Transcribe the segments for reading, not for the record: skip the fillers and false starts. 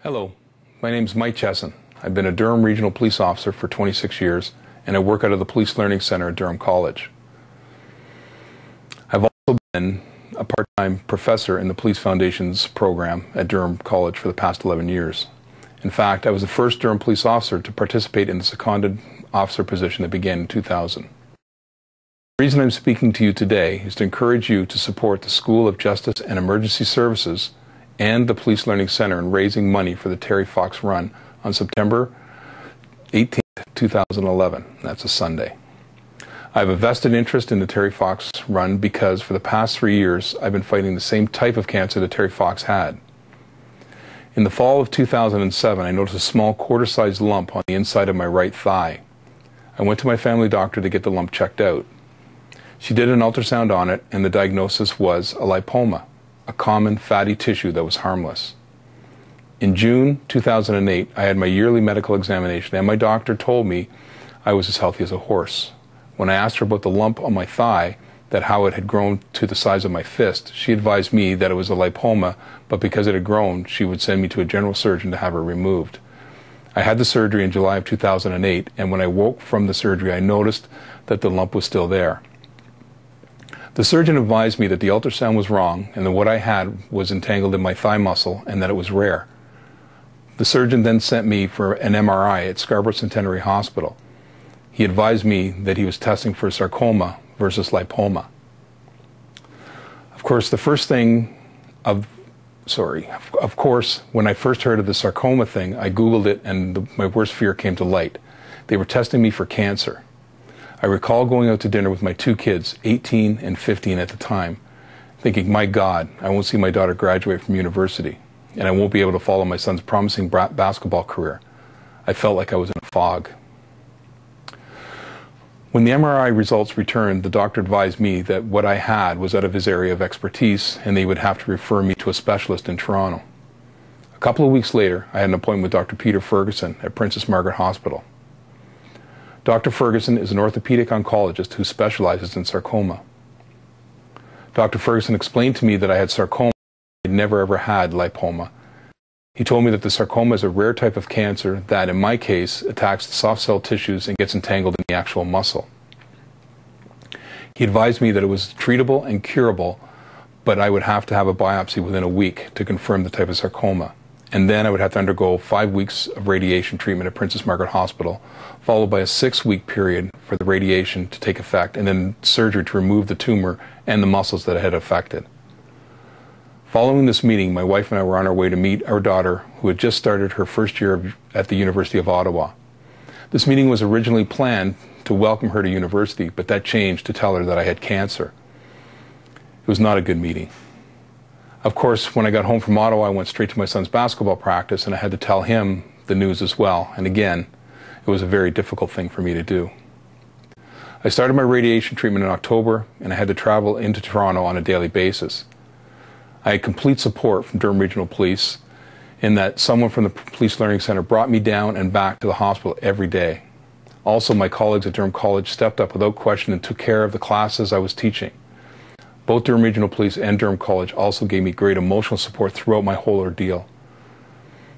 Hello, my name is Mike Chesson. I've been a Durham Regional Police Officer for 26 years, and I work out of the Police Learning Center at Durham College. I've also been a part-time professor in the Police Foundations program at Durham College for the past 11 years. In fact, I was the first Durham police officer to participate in the seconded officer position that began in 2000. The reason I'm speaking to you today is to encourage you to support the School of Justice and Emergency Services and the Police Learning Center in raising money for the Terry Fox Run on September 18, 2011. That's a Sunday. I have a vested interest in the Terry Fox Run because for the past 3 years I've been fighting the same type of cancer that Terry Fox had. In the fall of 2007, I noticed a small quarter-sized lump on the inside of my right thigh. I went to my family doctor to get the lump checked out. She did an ultrasound on it, and the diagnosis was a lipoma, a common fatty tissue that was harmless. In June 2008, I had my yearly medical examination, and my doctor told me I was as healthy as a horse. When I asked her about the lump on my thigh, that how it had grown to the size of my fist, she advised me that it was a lipoma, but because it had grown, she would send me to a general surgeon to have it removed. I had the surgery in July of 2008, and when I woke from the surgery, I noticed that the lump was still there. The surgeon advised me that the ultrasound was wrong and that what I had was entangled in my thigh muscle and that it was rare. The surgeon then sent me for an MRI at Scarborough Centenary Hospital. He advised me that he was testing for sarcoma versus lipoma. Of course, when I first heard of the sarcoma thing, I Googled it and my worst fear came to light. They were testing me for cancer. I recall going out to dinner with my two kids, 18 and 15 at the time, thinking, my God, I won't see my daughter graduate from university, and I won't be able to follow my son's promising basketball career. I felt like I was in a fog. When the MRI results returned, the doctor advised me that what I had was out of his area of expertise, and they would have to refer me to a specialist in Toronto. A couple of weeks later, I had an appointment with Dr. Peter Ferguson at Princess Margaret Hospital. Dr. Ferguson is an orthopedic oncologist who specializes in sarcoma. Dr. Ferguson explained to me that I had sarcoma. I had never ever had lipoma. He told me that the sarcoma is a rare type of cancer that, in my case, attacks the soft cell tissues and gets entangled in the actual muscle. He advised me that it was treatable and curable, but I would have to have a biopsy within a week to confirm the type of sarcoma. And then I would have to undergo 5 weeks of radiation treatment at Princess Margaret Hospital, followed by a 6-week period for the radiation to take effect, and then surgery to remove the tumor and the muscles that it had affected. Following this meeting, my wife and I were on our way to meet our daughter, who had just started her first year at the University of Ottawa. This meeting was originally planned to welcome her to university, but that changed to tell her that I had cancer. It was not a good meeting. Of course, when I got home from Ottawa, I went straight to my son's basketball practice, and I had to tell him the news as well. And again, it was a very difficult thing for me to do. I started my radiation treatment in October, and I had to travel into Toronto on a daily basis. I had complete support from Durham Regional Police in that someone from the Police Learning Center brought me down and back to the hospital every day. Also, my colleagues at Durham College stepped up without question and took care of the classes I was teaching. Both Durham Regional Police and Durham College also gave me great emotional support throughout my whole ordeal.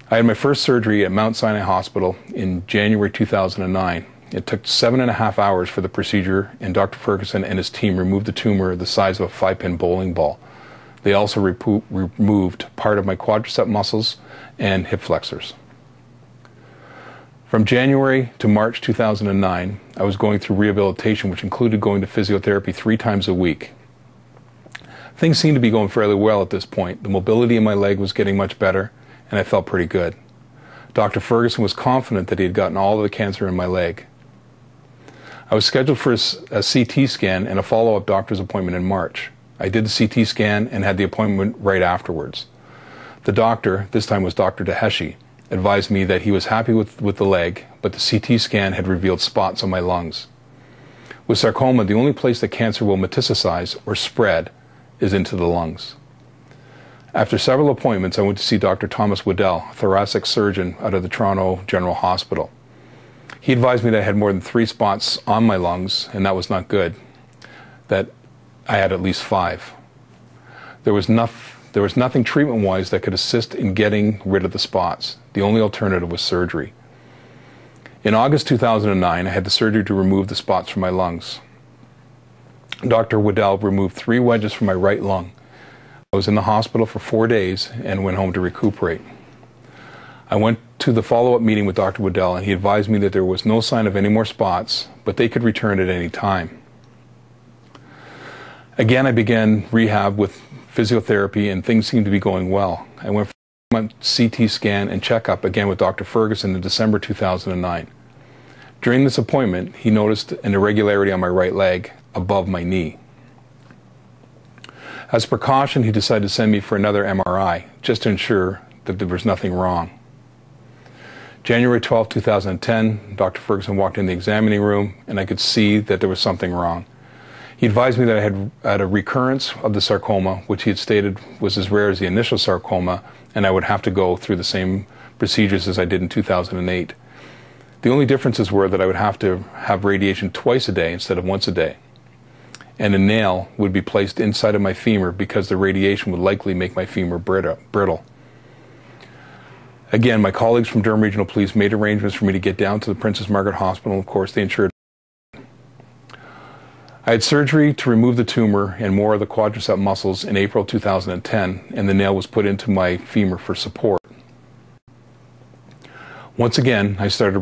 I had my first surgery at Mount Sinai Hospital in January 2009. It took 7.5 hours for the procedure, and Dr. Ferguson and his team removed the tumor the size of a 5-pin bowling ball. They also removed part of my quadricep muscles and hip flexors. From January to March 2009, I was going through rehabilitation, which included going to physiotherapy 3 times a week. Things seemed to be going fairly well at this point. The mobility in my leg was getting much better, and I felt pretty good. Dr. Ferguson was confident that he had gotten all of the cancer in my leg. I was scheduled for a CT scan and a follow-up doctor's appointment in March. I did the CT scan and had the appointment right afterwards. The doctor, this time was Dr. Deheshi, advised me that he was happy with the leg, but the CT scan had revealed spots on my lungs. With sarcoma, the only place that cancer will metastasize or spread is into the lungs. After several appointments, I went to see Dr. Thomas Waddell, a thoracic surgeon out of the Toronto General Hospital. He advised me that I had more than 3 spots on my lungs, and that was not good, that I had at least 5. There was There was nothing treatment-wise that could assist in getting rid of the spots. The only alternative was surgery. In August 2009, I had the surgery to remove the spots from my lungs. Dr. Waddell removed 3 wedges from my right lung. I was in the hospital for 4 days and went home to recuperate. I went to the follow-up meeting with Dr. Waddell, and he advised me that there was no sign of any more spots, but they could return at any time. Again, I began rehab with physiotherapy, and things seemed to be going well. I went for a CT scan and checkup again with Dr. Ferguson in December 2009. During this appointment, he noticed an irregularity on my right leg above my knee. As a precaution, he decided to send me for another MRI, just to ensure that there was nothing wrong. January 12, 2010, Dr. Ferguson walked in the examining room, and I could see that there was something wrong. He advised me that I had a recurrence of the sarcoma, which he had stated was as rare as the initial sarcoma, and I would have to go through the same procedures as I did in 2008. The only differences were that I would have to have radiation twice a day instead of once a day, and a nail would be placed inside of my femur because the radiation would likely make my femur brittle. Again, my colleagues from Durham Regional Police made arrangements for me to get down to the Princess Margaret Hospital, and of course they insured. I had surgery to remove the tumor and more of the quadricep muscles in April 2010, and the nail was put into my femur for support. Once again, I started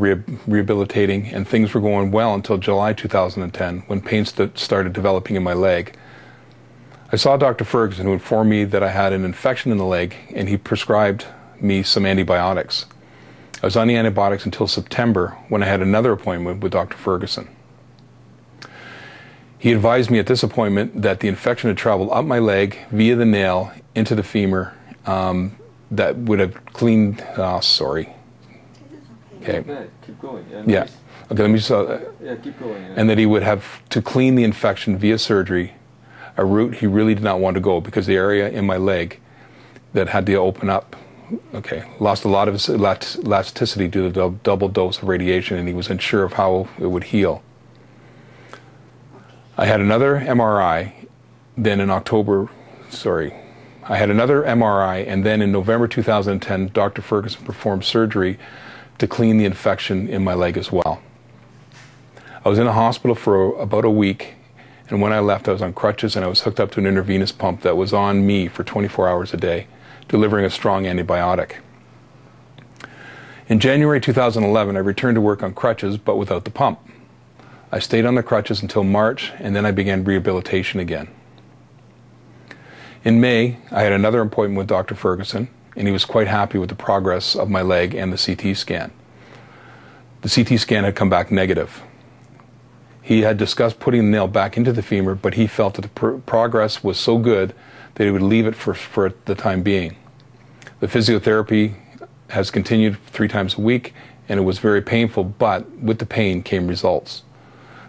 rehabilitating, and things were going well until July 2010, when pain started developing in my leg. I saw Dr. Ferguson, who informed me that I had an infection in the leg, and he prescribed me some antibiotics. I was on the antibiotics until September, when I had another appointment with Dr. Ferguson. He advised me at this appointment that the infection had traveled up my leg via the nail into the femur, that would have cleaned, sorry. Okay. Keep going. Yeah. Okay, let me just, yeah, keep going. Yeah. And that he would have to clean the infection via surgery, a route he really did not want to go because the area in my leg that had to open up, lost a lot of its elasticity due to the double dose of radiation, and he was unsure of how it would heal. I had another MRI, then in I had another MRI, and then in November 2010, Dr. Ferguson performed surgery to clean the infection in my leg as well. I was in the hospital for about a week, and when I left, I was on crutches and I was hooked up to an intravenous pump that was on me for 24 hours a day, delivering a strong antibiotic. In January 2011, I returned to work on crutches, but without the pump. I stayed on the crutches until March, and then I began rehabilitation again. In May, I had another appointment with Dr. Ferguson, and he was quite happy with the progress of my leg and the CT scan. The CT scan had come back negative. He had discussed putting the nail back into the femur, but he felt that the progress was so good that he would leave it for the time being. The physiotherapy has continued 3 times a week, and it was very painful, but with the pain came results.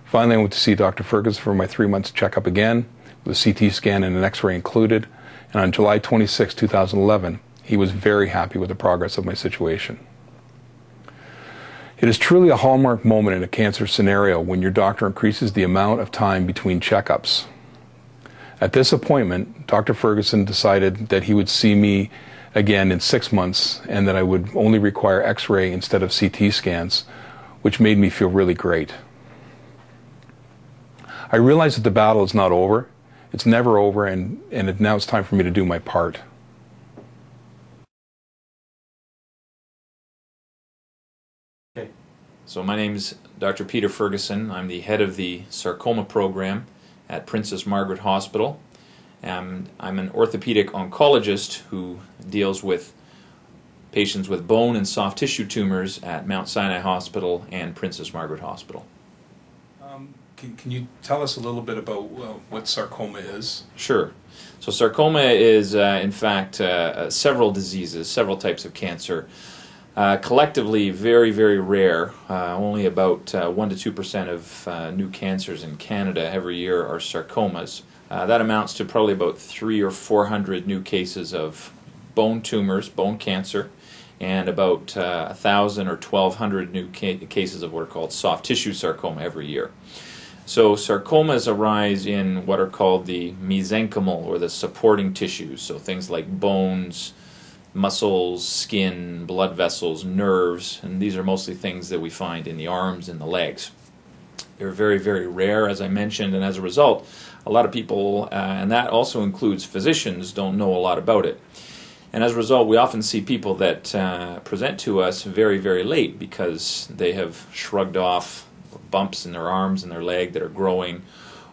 Finally, I went to see Dr. Ferguson for my 3-month checkup again, with a CT scan and an X-ray included, and on July 26, 2011, he was very happy with the progress of my situation. It is truly a hallmark moment in a cancer scenario when your doctor increases the amount of time between checkups. At this appointment, Dr. Ferguson decided that he would see me again in 6 months and that I would only require X-ray instead of CT scans, which made me feel really great. I realized that the battle is not over. It's never over, and now it's time for me to do my part. Okay. So my name is Dr. Peter Ferguson. I'm the head of the Sarcoma program at Princess Margaret Hospital. I'm an orthopedic oncologist who deals with patients with bone and soft tissue tumors at Mount Sinai Hospital and Princess Margaret Hospital. Can you tell us a little bit about what sarcoma is? Sure. So sarcoma is, in fact, several diseases, several types of cancer. Collectively, very, very rare. Only about 1 to 2% of new cancers in Canada every year are sarcomas. That amounts to probably about 300 or 400 new cases of bone tumors, bone cancer, and about 1,000 or 1,200 new cases of what are called soft tissue sarcoma every year. So sarcomas arise in what are called the mesenchymal, or the supporting tissues, so things like bones, muscles, skin, blood vessels, nerves, and these are mostly things that we find in the arms and the legs. They're very, very rare, as I mentioned, and as a result, a lot of people, and that also includes physicians, don't know a lot about it. And as a result, we often see people that present to us very, very late because they have shrugged off bumps in their arms and their leg that are growing,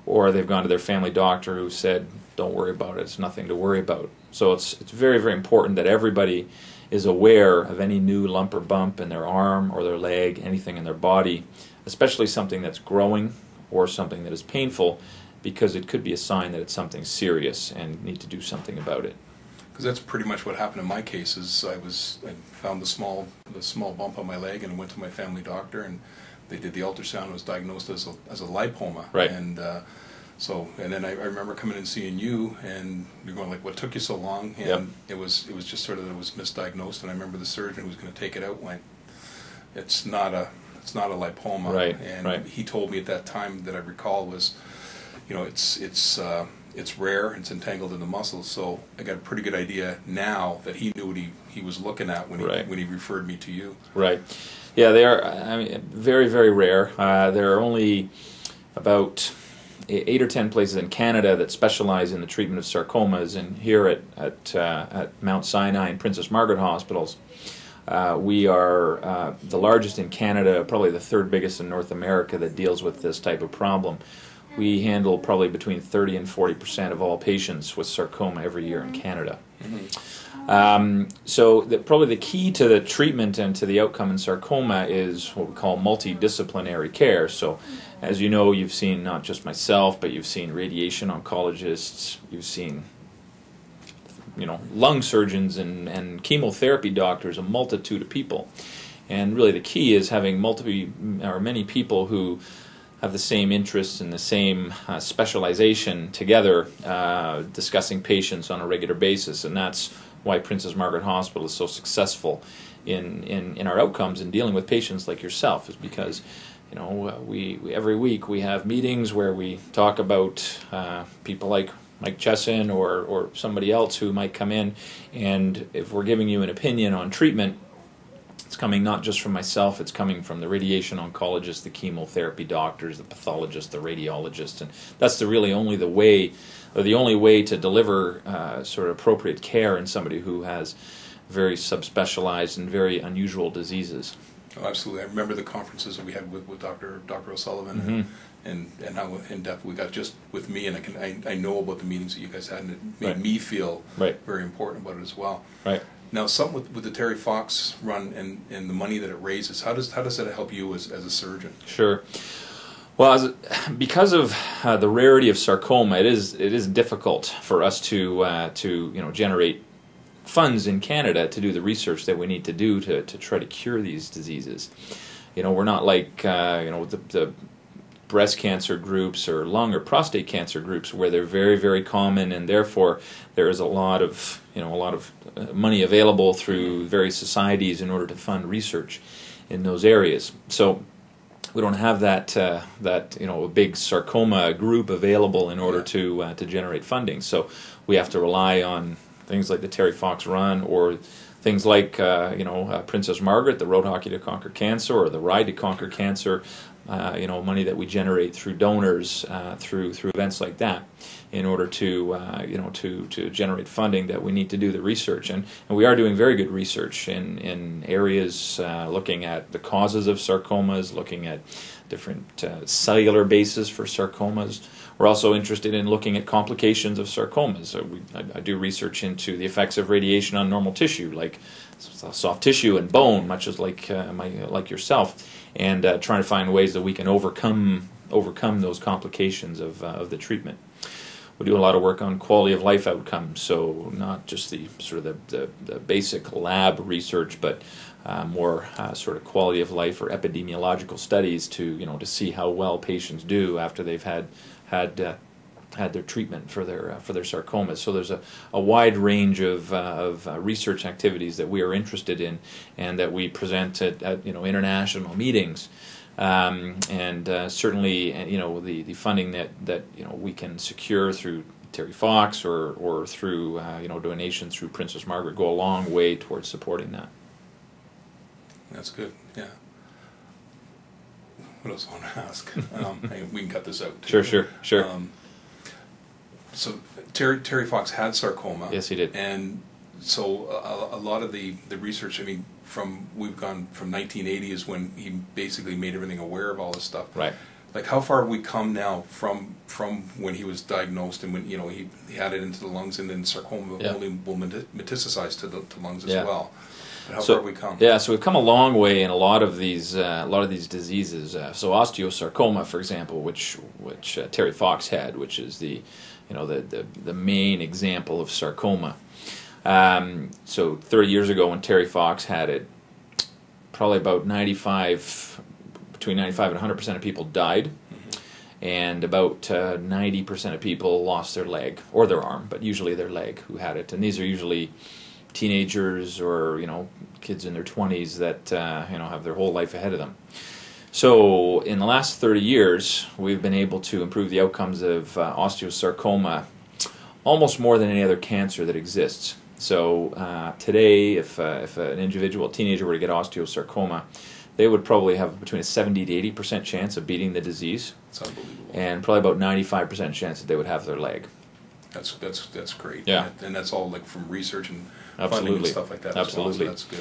or they've gone to their family doctor who said, don't worry about it, it's nothing to worry about. So it's very, very important that everybody is aware of any new lump or bump in their arm or their leg, anything in their body, especially something that's growing or something that is painful, because it could be a sign that it's something serious and need to do something about it. Because that's pretty much what happened in my case. Is I found the small bump on my leg and I went to my family doctor and they did the ultrasound. It was diagnosed as a lipoma. Right. And and then I remember coming and seeing you, and you're going like, "What took you so long?" And yep. it was just sort of that it was misdiagnosed. And I remember the surgeon who was going to take it out went, "It's not a lipoma." Right. And right. he told me at that time that I recall was, it's rare, it's entangled in the muscles, so I got a pretty good idea now that he knew what he was looking at when he referred me to you. Right. Yeah, they are very, very rare. There are only about 8 or 10 places in Canada that specialize in the treatment of sarcomas, and here at Mount Sinai and Princess Margaret Hospitals, we are the largest in Canada, probably the 3rd biggest in North America that deals with this type of problem. We handle probably between 30 and 40% of all patients with sarcoma every year in Canada. Mm-hmm. Probably the key to the treatment and to the outcome in sarcoma is what we call multidisciplinary care. So, as you know, you've seen not just myself, but you've seen radiation oncologists, you've seen lung surgeons and chemotherapy doctors, a multitude of people. And really the key is having many people who have the same interests and the same specialization together, discussing patients on a regular basis, and that's why Princess Margaret Hospital is so successful in our outcomes in dealing with patients like yourself, is because we every week we have meetings where we talk about people like Mike Chesson or somebody else who might come in, and if we're giving you an opinion on treatment, it's coming not just from myself, it's coming from the radiation oncologists, the chemotherapy doctors, the pathologists, the radiologists, and that's the only way to deliver sort of appropriate care in somebody who has very subspecialized and very unusual diseases. Oh, absolutely. I remember the conferences that we had with Dr. O'Sullivan, mm-hmm. and how in depth we got just with me, and I know about the meetings that you guys had, and it made right. me feel right. very important about it as well. Right. Now, something with the Terry Fox run and the money that it raises, how does that help you as a surgeon? Sure. Well, because of the rarity of sarcoma, it is difficult for us to generate funds in Canada to do the research that we need to do to try to cure these diseases. We're not like the breast cancer groups or lung or prostate cancer groups where they're very, very common, and therefore there is a lot of money available through various societies in order to fund research in those areas. So we don't have that a big sarcoma group available in order to generate funding. So we have to rely on things like the Terry Fox Run, or things like Princess Margaret, the Road Hockey to Conquer Cancer, or the Ride to Conquer Cancer. Money that we generate through donors, through events like that, in order to generate funding that we need to do the research. And we are doing very good research in areas looking at the causes of sarcomas, looking at different cellular bases for sarcomas. We're also interested in looking at complications of sarcomas. I do research into the effects of radiation on normal tissue, like soft tissue and bone, much as like yourself, and trying to find ways that we can overcome those complications of the treatment. We do a lot of work on quality of life outcomes, so not just the sort of the basic lab research, but more sort of quality of life or epidemiological studies to see how well patients do after they've had their treatment for their sarcomas. So there's a wide range of research activities that we are interested in, and that we present at international meetings Certainly, you know, the funding that you know we can secure through Terry Fox or through you know, donations through Princess Margaret go a long way towards supporting that. That's good. Yeah. What else I want to ask? Hey, we can cut this out too. Sure. So Terry Fox had sarcoma. Yes, he did. And so a lot of the research, I mean, we've gone from 1980 is when he basically made everything aware of all this stuff. Right. Like, how far have we come now from when he was diagnosed and when, you know, he had it into the lungs, and then sarcoma only will metastasize to the lungs as well. But how far have we come? Yeah, so we've come a long way in a lot of these diseases. So osteosarcoma, for example, which Terry Fox had, which is the main example of sarcoma. So 30 years ago, when Terry Fox had it, probably about between 95 and 100% of people died, and about 90% of people lost their leg or their arm, but usually their leg who had it. And these are usually teenagers or, you know, kids in their 20s that you know, have their whole life ahead of them. So in the last 30 years, we've been able to improve the outcomes of osteosarcoma almost more than any other cancer that exists. So today, if an individual, a teenager, were to get osteosarcoma, they would probably have between a 70 to 80% chance of beating the disease. That's unbelievable. And probably about 95% chance that they would have their leg. That's great. Yeah. And that's all like from research and funding Absolutely. and stuff like that. Absolutely. As well, so that's good.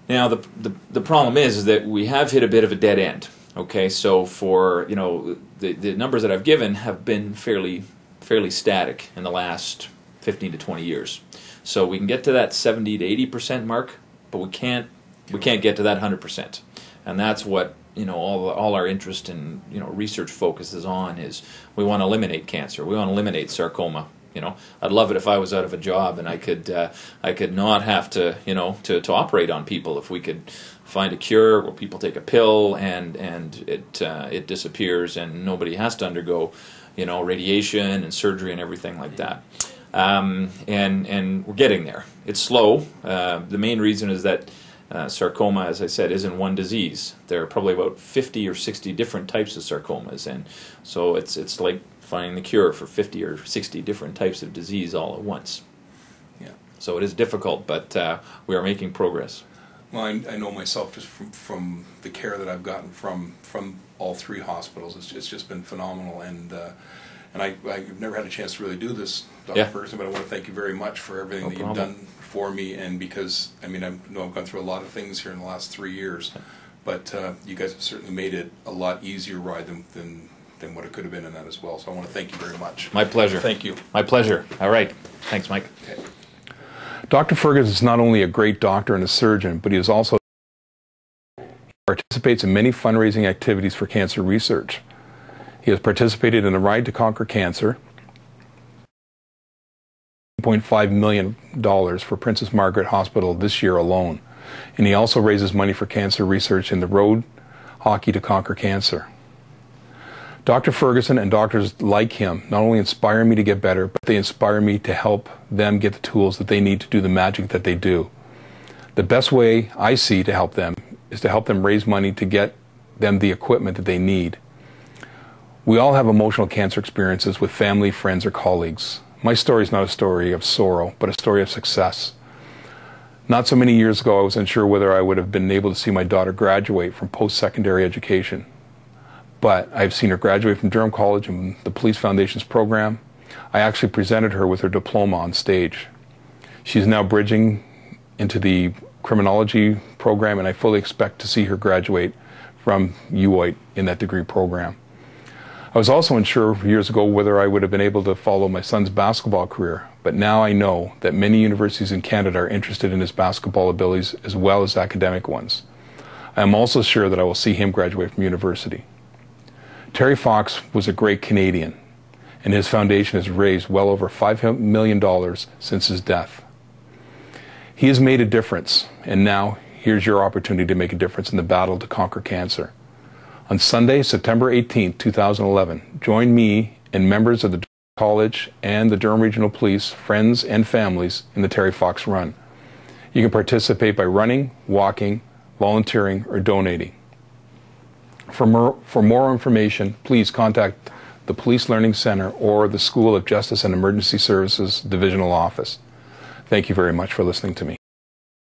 Now the problem is that we have hit a bit of a dead end. Okay, so for, you know, the numbers that I've given have been fairly static in the last 15 to 20 years. So we can get to that 70 to 80% mark, but we can't get to that 100%. And that's what, you know, all our interest in, you know, research focuses on, is we want to eliminate cancer. We want to eliminate sarcoma. You know, I'd love it if I was out of a job and I could not have to, you know, to operate on people. If we could find a cure where people take a pill and it disappears and nobody has to undergo, you know, radiation and surgery and everything like that. And we're getting there. It's slow. The main reason is that sarcoma, as I said, isn't one disease. There are probably about 50 or 60 different types of sarcomas, and so it's like finding the cure for 50 or 60 different types of disease all at once. Yeah. So it is difficult, but we are making progress. Well, I know myself just from the care that I've gotten from all three hospitals. It's just been phenomenal, and I've never had a chance to really do this, Dr. Ferguson, but I want to thank you very much for everything that you've done for me, and because, I mean, I know I've gone through a lot of things here in the last 3 years, but you guys have certainly made it a lot easier ride than what it could have been in that as well. So I want to thank you very much. My pleasure. Thank you. My pleasure. All right. Thanks, Mike. Okay. Dr. Ferguson is not only a great doctor and a surgeon, but he is also participates in many fundraising activities for cancer research. He has participated in the Ride to Conquer Cancer, $1.5 million for Princess Margaret Hospital this year alone. And he also raises money for cancer research in the Road Hockey to Conquer Cancer. Dr. Ferguson and doctors like him not only inspire me to get better, but they inspire me to help them get the tools that they need to do the magic that they do. The best way I see to help them is to help them raise money to get them the equipment that they need. We all have emotional cancer experiences with family, friends, or colleagues. My story is not a story of sorrow, but a story of success. Not so many years ago, I was unsure whether I would have been able to see my daughter graduate from post-secondary education. But I've seen her graduate from Durham College and the Police Foundation's program. I actually presented her with her diploma on stage. She's now bridging into the criminology program, and I fully expect to see her graduate from UWhite in that degree program. I was also unsure years ago whether I would have been able to follow my son's basketball career, but now I know that many universities in Canada are interested in his basketball abilities as well as academic ones. I am also sure that I will see him graduate from university. Terry Fox was a great Canadian, and his foundation has raised well over $5 million since his death. He has made a difference, and now here's your opportunity to make a difference in the battle to conquer cancer. On Sunday, September 18, 2011, join me and members of the Durham College and the Durham Regional Police, friends and families in the Terry Fox Run. You can participate by running, walking, volunteering, or donating. For more information, please contact the Police Learning Center or the School of Justice and Emergency Services Divisional Office. Thank you very much for listening to me.